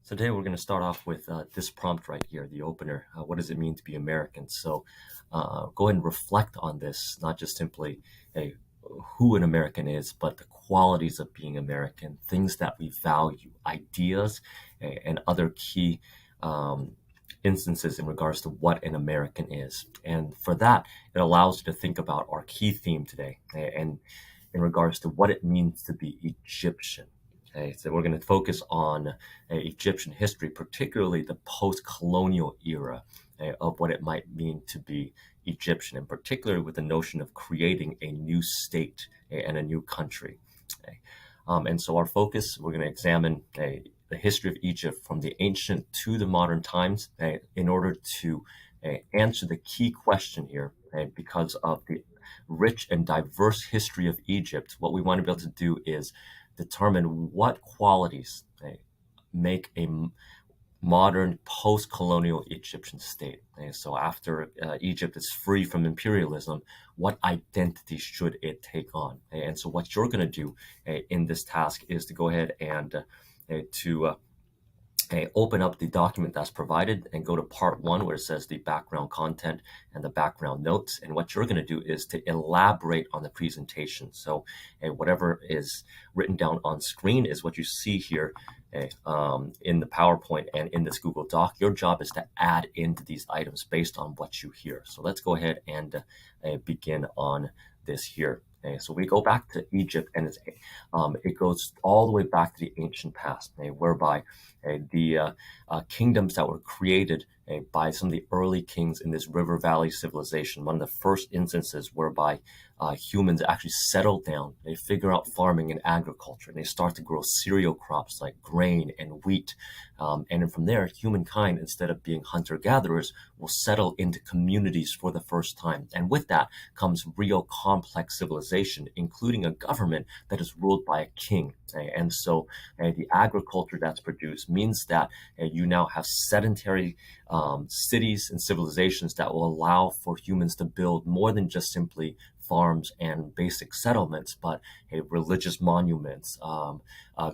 So today we're going to start off with this prompt right here, the opener. What does it mean to be American? So go ahead and reflect on this, not just simply hey, who an American is, but the qualities of being American, things that we value, ideas, and other key um, instances in regards to what an American is. And for that, it allows you to think about our key theme today and in regards to what it means to be Egyptian. Okay, so we're going to focus on Egyptian history, particularly the post-colonial era of what it might mean to be Egyptian, and particularly with the notion of creating a new state and a new country. Okay. And so our focus, we're going to examine the history of Egypt from the ancient to the modern times in order to answer the key question here, because of the rich and diverse history of Egypt. What we want to be able to do is determine what qualities make a modern post-colonial Egyptian state. So after Egypt is free from imperialism, what identity should it take on? And so what you're going to do in this task is to go ahead and open up the document that's provided and go to part one where it says the background content and the background notes. And what you're going to do is to elaborate on the presentation. So whatever is written down on screen is what you see here in the PowerPoint and in this Google Doc. Your job is to add into these items based on what you hear. So let's go ahead and begin on this here. So we go back to Egypt, and it goes all the way back to the ancient past, whereby the kingdoms that were created by some of the early kings in this river valley civilization, one of the first instances whereby humans actually settle down, they figure out farming and agriculture, and they start to grow cereal crops like grain and wheat. And then from there, humankind, instead of being hunter-gatherers, will settle into communities for the first time. And with that comes real complex civilization, including a government that is ruled by a king. And so the agriculture that's produced means that you now have sedentary cities and civilizations that will allow for humans to build more than just simply farms and basic settlements, but religious monuments,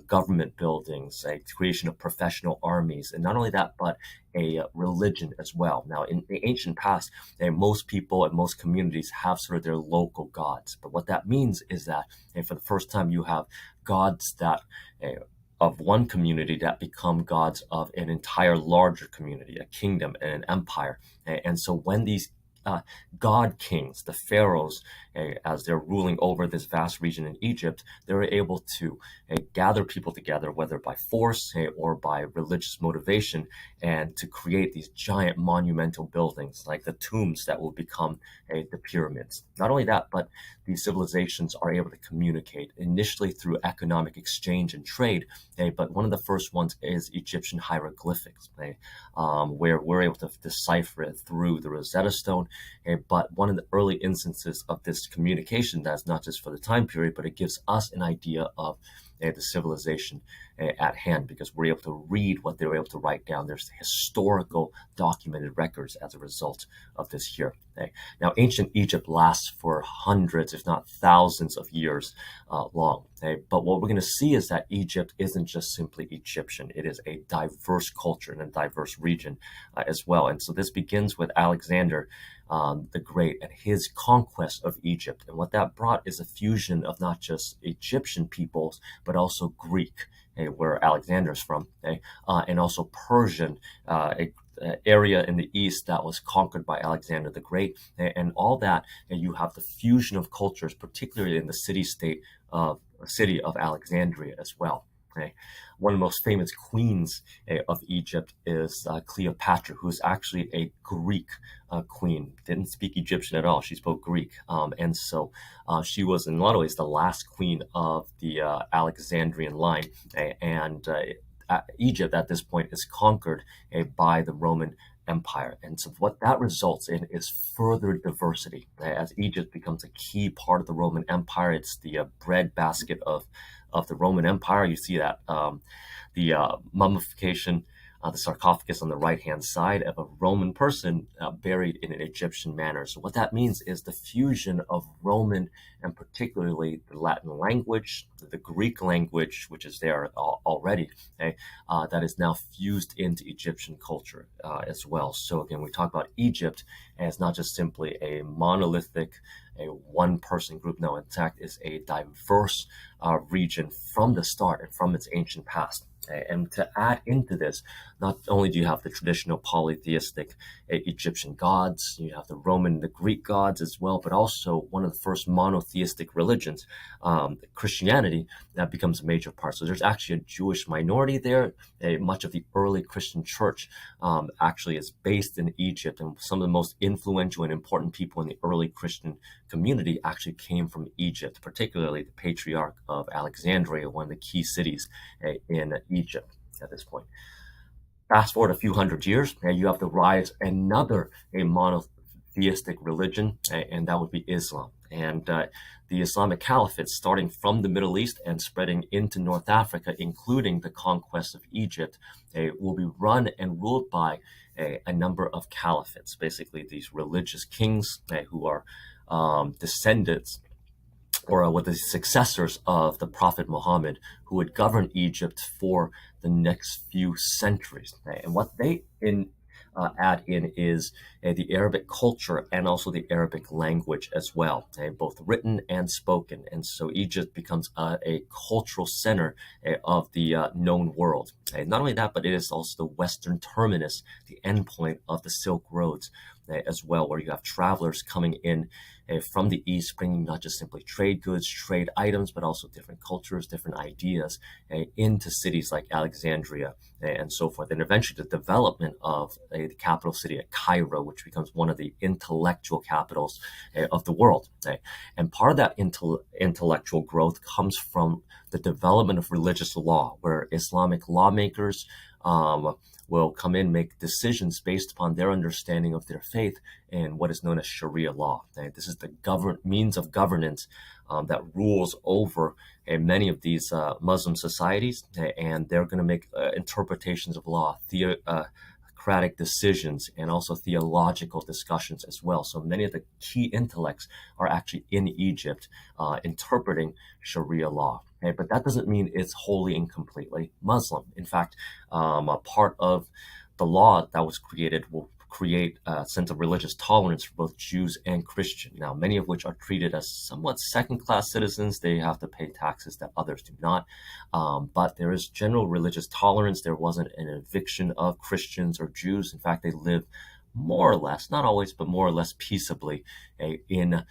government buildings, a creation of professional armies, and not only that, but a religion as well. Now, in the ancient past, most people and most communities have sort of their local gods. But what that means is that for the first time, you have gods that of one community that become gods of an entire larger community, a kingdom and an empire. And so when these god kings, the pharaohs, as they're ruling over this vast region in Egypt, they're able to gather people together, whether by force or by religious motivation, and to create these giant monumental buildings like the tombs that will become the pyramids. Not only that, but these civilizations are able to communicate initially through economic exchange and trade, but one of the first ones is Egyptian hieroglyphics, where we're able to decipher it through the Rosetta Stone. But one of the early instances of this communication, that's not just for the time period, but it gives us an idea of the civilization at hand, because we're able to read what they were able to write down. There's historical documented records as a result of this here. Now, ancient Egypt lasts for hundreds, if not thousands of years long. But what we're going to see is that Egypt isn't just simply Egyptian. It is a diverse culture and a diverse region as well. And so this begins with Alexander the Great and his conquest of Egypt. And what that brought is a fusion of not just Egyptian peoples, but also Greek, where Alexander's from, and also Persian, area in the east that was conquered by Alexander the Great. And all that, you have the fusion of cultures, particularly in the city of Alexandria as well. One of the most famous queens of Egypt is Cleopatra, who's actually a Greek queen. Didn't speak Egyptian at all. She spoke Greek. And so she was, in a lot of ways, the last queen of the Alexandrian line. And Egypt at this point is conquered by the Roman Empire. And so what that results in is further diversity. As Egypt becomes a key part of the Roman Empire, it's the breadbasket of the Roman Empire. You see that the mummification the sarcophagus on the right-hand side of a Roman person buried in an Egyptian manner. So what that means is the fusion of Roman and particularly the Latin language, the Greek language, which is there already, okay, that is now fused into Egyptian culture as well. So again, we talk about Egypt as not just simply a monolithic, a one-person group. No, in fact, it's a diverse region from the start and from its ancient past. And to add into this, not only do you have the traditional polytheistic Egyptian gods, you have the Roman, the Greek gods as well, but also one of the first monotheistic religions, Christianity, that becomes a major part. So there's actually a Jewish minority there. Much of the early Christian church actually is based in Egypt, and some of the most influential and important people in the early Christian community actually came from Egypt, particularly the Patriarch of Alexandria, one of the key cities in Egypt at this point. Fast forward a few hundred years, and you have the rise of another monotheistic religion, and that would be Islam. And the Islamic Caliphate, starting from the Middle East and spreading into North Africa, including the conquest of Egypt, will be run and ruled by a number of caliphates, basically these religious kings who are descendants or with the successors of the Prophet Muhammad, who would govern Egypt for the next few centuries. And what they add in is the Arabic culture and also the Arabic language as well, both written and spoken. And so Egypt becomes a cultural center of the known world. Not only that, but it is also the western terminus, the endpoint of the Silk Roads as well, where you have travelers coming in from the east, bringing not just simply trade goods, trade items, but also different cultures, different ideas into cities like Alexandria and so forth. And eventually the development of the capital city at Cairo, which becomes one of the intellectual capitals of the world. And part of that intellectual growth comes from the development of religious law, where Islamic lawmakers will come in, make decisions based upon their understanding of their faith and what is known as Sharia law. This is the means of governance that rules over many of these Muslim societies, and they're going to make interpretations of law, theocratic decisions, and also theological discussions as well. So many of the key intellects are actually in Egypt interpreting Sharia law. But that doesn't mean it's wholly and completely Muslim. In fact, a part of the law that was created will create a sense of religious tolerance for both Jews and Christians. Now, many of which are treated as somewhat second-class citizens. They have to pay taxes that others do not. But there is general religious tolerance. There wasn't an eviction of Christians or Jews. In fact, they lived more or less, not always, but more or less peaceably in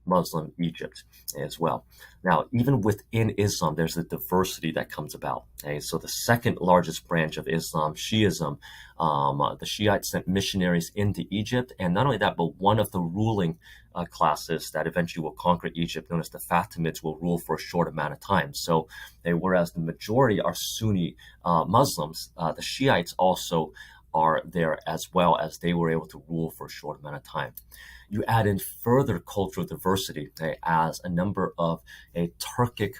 Muslim Egypt as well. Now, even within Islam, there's a diversity that comes about. So the second largest branch of Islam, Shiism, the Shiites sent missionaries into Egypt. And not only that, but one of the ruling classes that eventually will conquer Egypt, known as the Fatimids, will rule for a short amount of time. So whereas the majority are Sunni Muslims, the Shiites also are there as well, as they were able to rule for a short amount of time. You add in further cultural diversity as a number of Turkic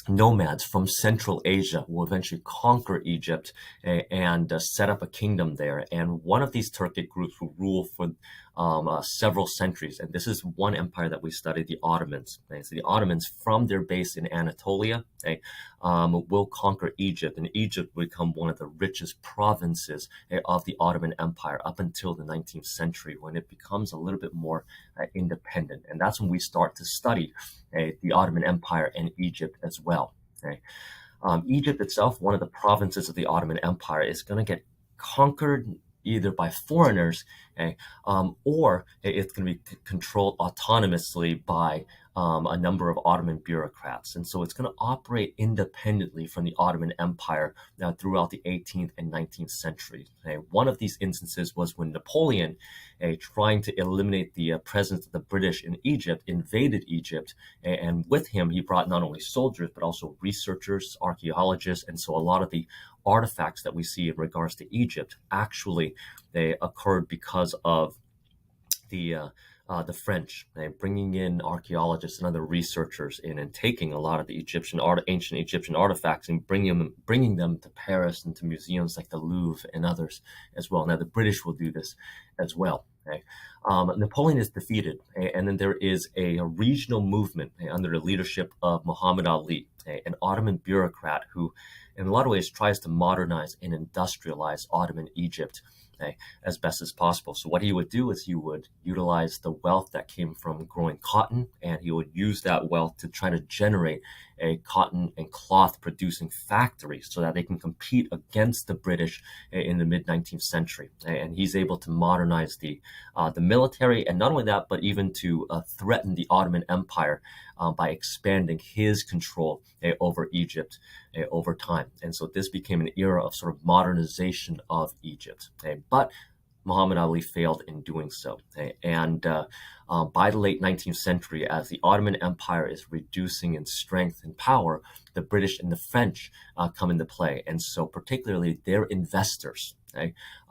nomads from Central Asia will eventually conquer Egypt and set up a kingdom there. And one of these Turkic groups will rule for several centuries. And this is one empire that we studied, the Ottomans. So the Ottomans, from their base in Anatolia, will conquer Egypt. And Egypt will become one of the richest provinces of the Ottoman Empire up until the 19th century, when it becomes a little bit more independent. And that's when we start to study the Ottoman Empire and Egypt as well. Egypt itself, one of the provinces of the Ottoman Empire, is going to get conquered either by foreigners or it's going to be controlled autonomously by a number of Ottoman bureaucrats. And so it's going to operate independently from the Ottoman Empire throughout the 18th and 19th century. One of these instances was when Napoleon, trying to eliminate the presence of the British in Egypt, invaded Egypt. And with him, he brought not only soldiers, but also researchers, archaeologists. And so a lot of the artifacts that we see in regards to Egypt actually they occurred because of the the French, bringing in archaeologists and other researchers in and taking a lot of the ancient Egyptian artifacts and bringing them to Paris and to museums like the Louvre and others as well. Now the British will do this as well. Okay? Napoleon is defeated, and then there is a regional movement under the leadership of Muhammad Ali, an Ottoman bureaucrat who, in a lot of ways, tries to modernize and industrialize Ottoman Egypt as best as possible. So what he would do is he would utilize the wealth that came from growing cotton, and he would use that wealth to try to generate a cotton and cloth producing factory so that they can compete against the British in the mid 19th century. And he's able to modernize the military, and not only that, but even to threaten the Ottoman Empire by expanding his control over Egypt over time. And so this became an era of sort of modernization of Egypt. But Muhammad Ali failed in doing so. And by the late 19th century, as the Ottoman Empire is reducing in strength and power, the British and the French come into play. And so particularly their investors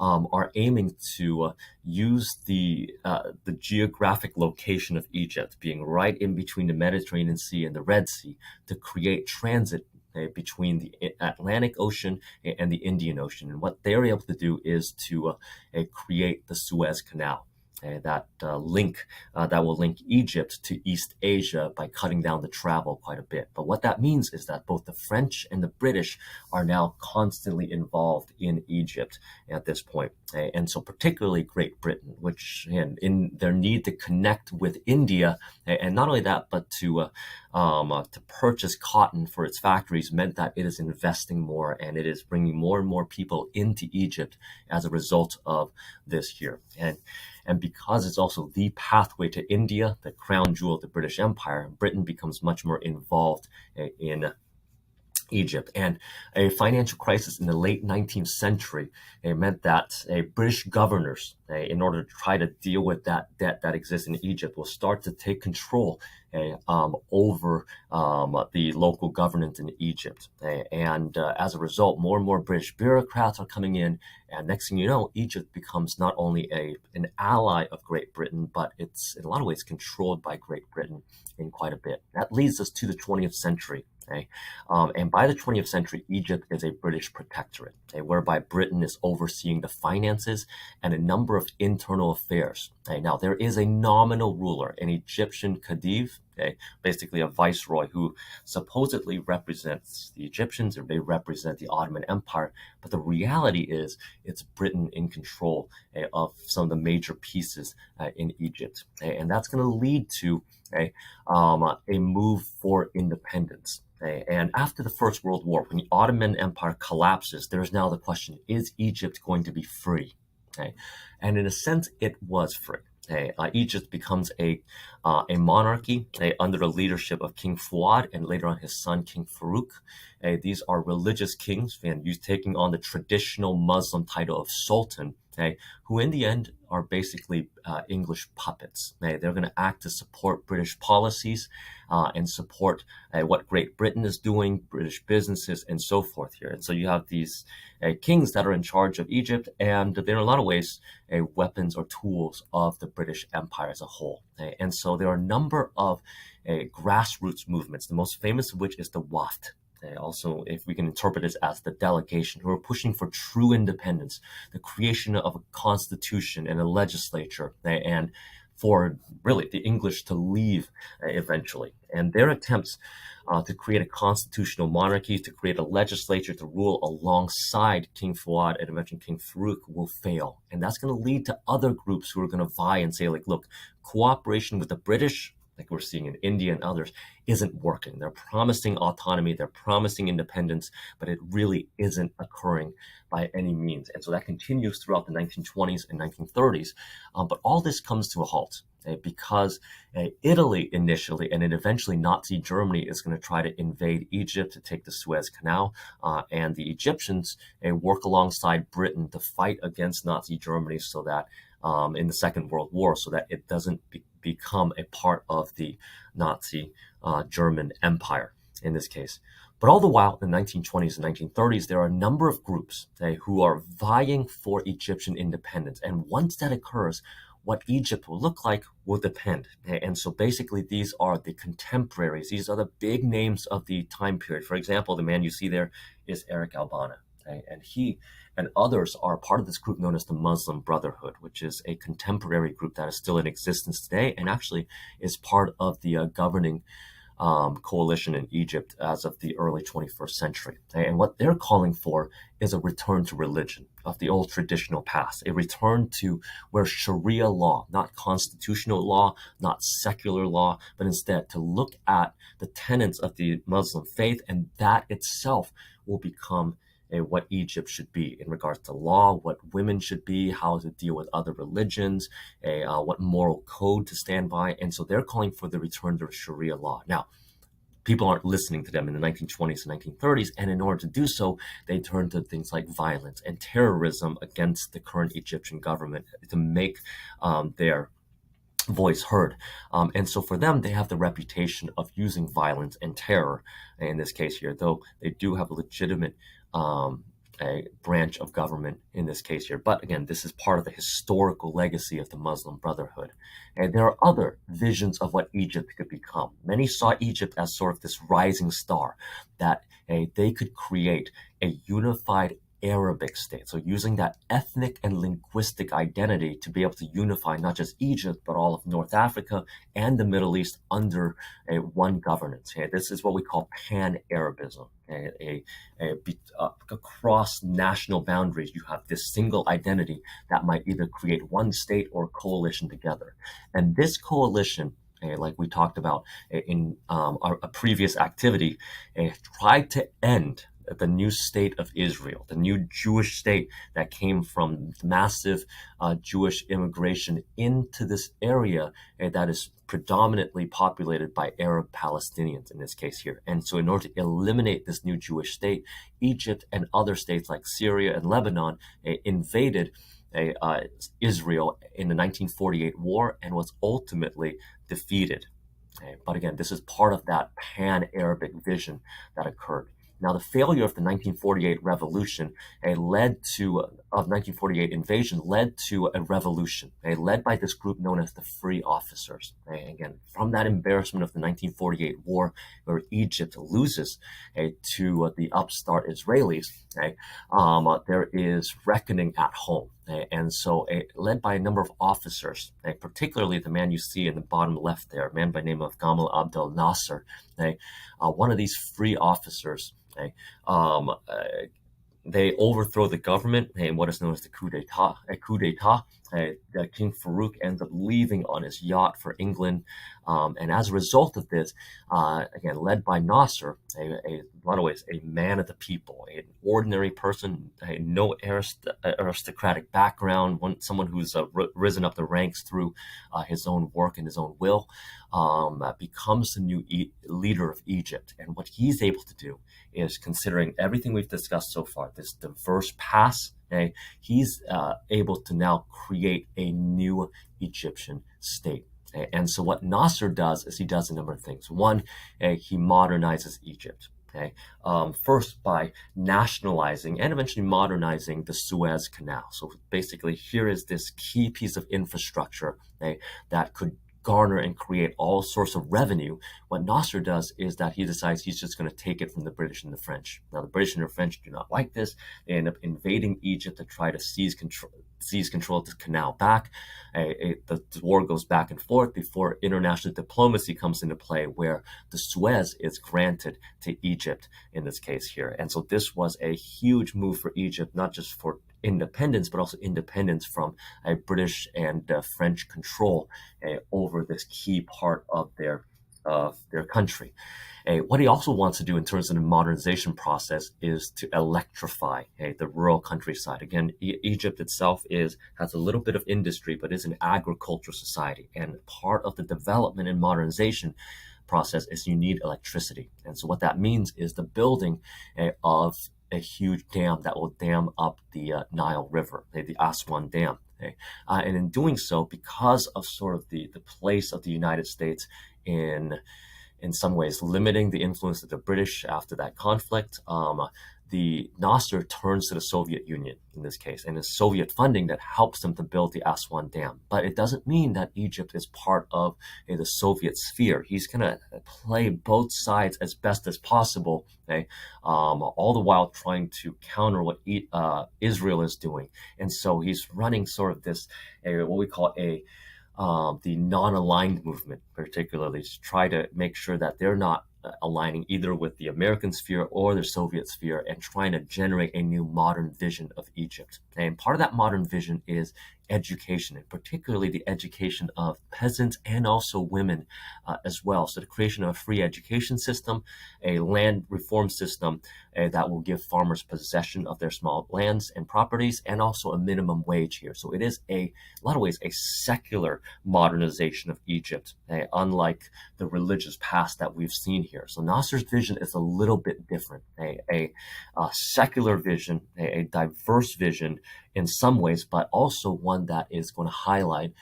are aiming to use the geographic location of Egypt, being right in between the Mediterranean Sea and the Red Sea, to create transit between the Atlantic Ocean and the Indian Ocean. And what they're able to do is to create the Suez Canal. That will link Egypt to East Asia by cutting down the travel quite a bit. But what that means is that both the French and the British are now constantly involved in Egypt at this point. And so particularly Great Britain, which in their need to connect with India, and not only that, but to purchase cotton for its factories, meant that it is investing more, and it is bringing more and more people into Egypt as a result of this here. And because it's also the pathway to India, the crown jewel of the British Empire, Britain becomes much more involved in Egypt. And a financial crisis in the late 19th century meant that British governors, in order to try to deal with that debt that exists in Egypt, will start to take control over the local governance in Egypt. And as a result, more and more British bureaucrats are coming in. And next thing you know, Egypt becomes not only an ally of Great Britain, but it's in a lot of ways controlled by Great Britain in quite a bit. That leads us to the 20th century. And by the 20th century, Egypt is a British protectorate, whereby Britain is overseeing the finances and a number of internal affairs. Now, there is a nominal ruler, an Egyptian Khedive, basically a viceroy who supposedly represents the Egyptians, or they represent the Ottoman Empire. But the reality is it's Britain in control of some of the major pieces in Egypt. And that's going to lead to a move for independence. And after the First World War, when the Ottoman Empire collapses, there's now the question, is Egypt going to be free? And in a sense, it was free. Egypt becomes a monarchy under the leadership of King Fuad and later on his son, King Farouk. These are religious kings, and taking on the traditional Muslim title of Sultan, who in the end are basically English puppets. They're going to act to support British policies and support what Great Britain is doing, British businesses, and so forth here. And so you have these kings that are in charge of Egypt, and they're in a lot of ways weapons or tools of the British Empire as a whole. And so there are a number of grassroots movements, the most famous of which is the Waft. Also, if we can interpret it as the delegation, who are pushing for true independence, the creation of a constitution and a legislature, and for really the English to leave eventually. And their attempts to create a constitutional monarchy, to create a legislature to rule alongside King Fuad and eventually King Farouk will fail. And that's going to lead to other groups who are going to vie and say, like, look, cooperation with the British, like we're seeing in India and others, isn't working. They're promising autonomy, they're promising independence, but it really isn't occurring by any means. And so that continues throughout the 1920s and 1930s. But all this comes to a halt because Italy initially, and then eventually Nazi Germany, is going to try to invade Egypt to take the Suez Canal. And the Egyptians work alongside Britain to fight against Nazi Germany so that in the Second World War, so that it doesn't become a part of the Nazi German Empire in this case. But all the while, in the 1920s and 1930s, there are a number of groups who are vying for Egyptian independence. And once that occurs, what Egypt will look like will depend. And so basically, these are the contemporaries. These are the big names of the time period. For example, the man you see there is Eric Albana. And he and others are part of this group known as the Muslim Brotherhood, which is a contemporary group that is still in existence today and actually is part of the governing coalition in Egypt as of the early 21st century. And what they're calling for is a return to religion of the old traditional past, a return to where Sharia law, not constitutional law, not secular law, but instead to look at the tenets of the Muslim faith, and that itself will become what Egypt should be in regards to law, what women should be, how to deal with other religions, what moral code to stand by. And so they're calling for the return to Sharia law. Now, people aren't listening to them in the 1920s and 1930s, and in order to do so, they turn to things like violence and terrorism against the current Egyptian government to make their voice heard. And so for them, they have the reputation of using violence and terror in this case here, though they do have a legitimate a branch of government in this case here. But again, this is part of the historical legacy of the Muslim Brotherhood. And there are other visions of what Egypt could become. Many saw Egypt as sort of this rising star, that they could create a unified Arabic state. So using that ethnic and linguistic identity to be able to unify not just Egypt, but all of North Africa and the Middle East under one governance. This is what we call pan-Arabism. Across national boundaries, you have this single identity that might either create one state or coalition together. And this coalition, like we talked about in our previous activity, tried to end the new state of Israel, the new Jewish state that came from massive Jewish immigration into this area that is predominantly populated by Arab Palestinians in this case here. And so in order to eliminate this new Jewish state, Egypt and other states like Syria and Lebanon invaded Israel in the 1948 war and was ultimately defeated. But again, this is part of that pan-Arabic vision that occurred. Now, the failure of the 1948 revolution of 1948 invasion led to a revolution, led by this group known as the Free Officers. Again, from that embarrassment of the 1948 war, where Egypt loses to the upstart Israelis, there is reckoning at home. And so led by a number of officers, particularly the man you see in the bottom left there, a man by the name of Gamal Abdel Nasser, one of these free officers, they overthrow the government in what is known as the coup d'etat. King Farouk ends up leaving on his yacht for England. And as a result of this, again, led by Nasser, a lot of ways, a man of the people, an ordinary person, no aristocratic background, someone who's risen up the ranks through his own work and his own will, becomes the new leader of Egypt. And what he's able to do is, considering everything we've discussed so far, this diverse past, he's able to now create a new Egyptian state. And so what Nasser does is he does a number of things. One, he modernizes Egypt. First by nationalizing and eventually modernizing the Suez Canal. So basically, here is this key piece of infrastructure that could garner and create all sorts of revenue. What Nasser does is that he decides he's just going to take it from the British and the French. Now, the British and the French do not like this. They end up invading Egypt to try to seize control of the canal back. The war goes back and forth before international diplomacy comes into play, where the Suez is granted to Egypt in this case here. And so this was a huge move for Egypt, not just for independence, but also independence from a British and French control over this key part of their country. What he also wants to do in terms of the modernization process is to electrify the rural countryside. Again, Egypt itself has a little bit of industry, but is an agricultural society. And part of the development and modernization process is you need electricity. And so what that means is the building of a huge dam that will dam up the Nile River, the Aswan Dam. And in doing so, because of sort of the place of the United States in some ways limiting the influence of the British after that conflict, the Nasser turns to the Soviet Union in this case, and it's Soviet funding that helps them to build the Aswan Dam. But it doesn't mean that Egypt is part of the Soviet sphere. He's going to play both sides as best as possible, okay? All the while trying to counter what Israel is doing. And so he's running sort of this, what we call the non-aligned movement, particularly to try to make sure that they're not aligning either with the American sphere or the Soviet sphere, and trying to generate a new modern vision of Egypt. And part of that modern vision is education, and particularly the education of peasants and also women as well. So the creation of a free education system, a land reform system that will give farmers possession of their small lands and properties, and also a minimum wage here. So it is a lot of ways a secular modernization of Egypt, unlike the religious past that we've seen here. So Nasser's vision is a little bit different, a secular vision, a diverse vision in some ways, but also one that is going to highlight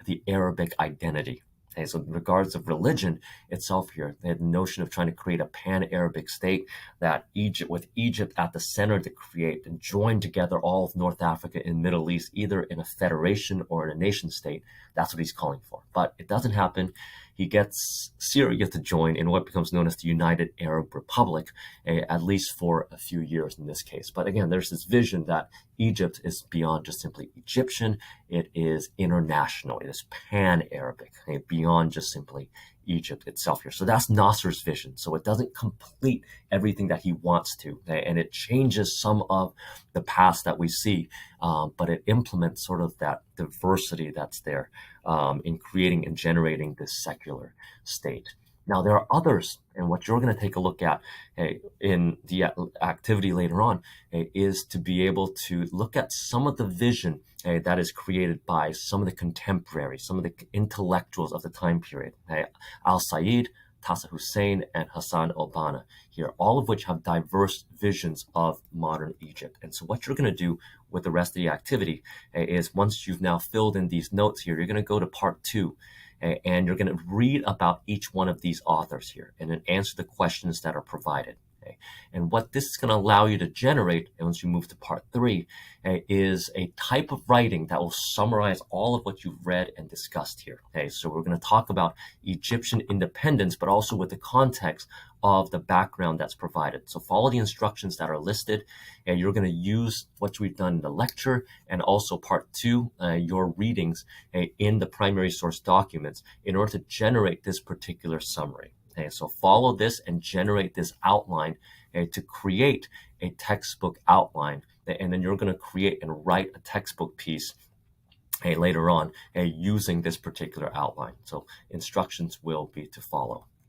the Arabic identity. Okay, so in regards of religion itself here, they had the notion of trying to create a pan-Arabic state, that with Egypt at the center, to create and join together all of North Africa and Middle East, either in a federation or in a nation state. That's what he's calling for. But it doesn't happen. He gets Syria to join in what becomes known as the United Arab Republic, at least for a few years in this case. But again, there's this vision that Egypt is beyond just simply Egyptian. It is international. It is pan-Arabic, beyond just simply Egypt itself here. So that's Nasser's vision. So it doesn't complete everything that he wants to, and it changes some of the past that we see, but it implements sort of that diversity that's there in creating and generating this secular state. Now, there are others, and what you're going to take a look at in the activity later on is to be able to look at some of the vision that is created by some of the contemporaries, some of the intellectuals of the time period. Al-Said, Tassa Hussein, and Hassan al-Banna here, all of which have diverse visions of modern Egypt. And so what you're going to do with the rest of the activity is, once you've now filled in these notes here, you're going to go to part 2, and you're going to read about each one of these authors here and then answer the questions that are provided. And what this is going to allow you to generate, and once you move to part 3, is a type of writing that will summarize all of what you've read and discussed here. So we're going to talk about Egyptian independence, but also with the context of the background that's provided. So follow the instructions that are listed, and you're going to use what we've done in the lecture and also part 2, your readings in the primary source documents, in order to generate this particular summary. So follow this and generate this outline to create a textbook outline, and then you're going to create and write a textbook piece later on using this particular outline. So instructions will be to follow.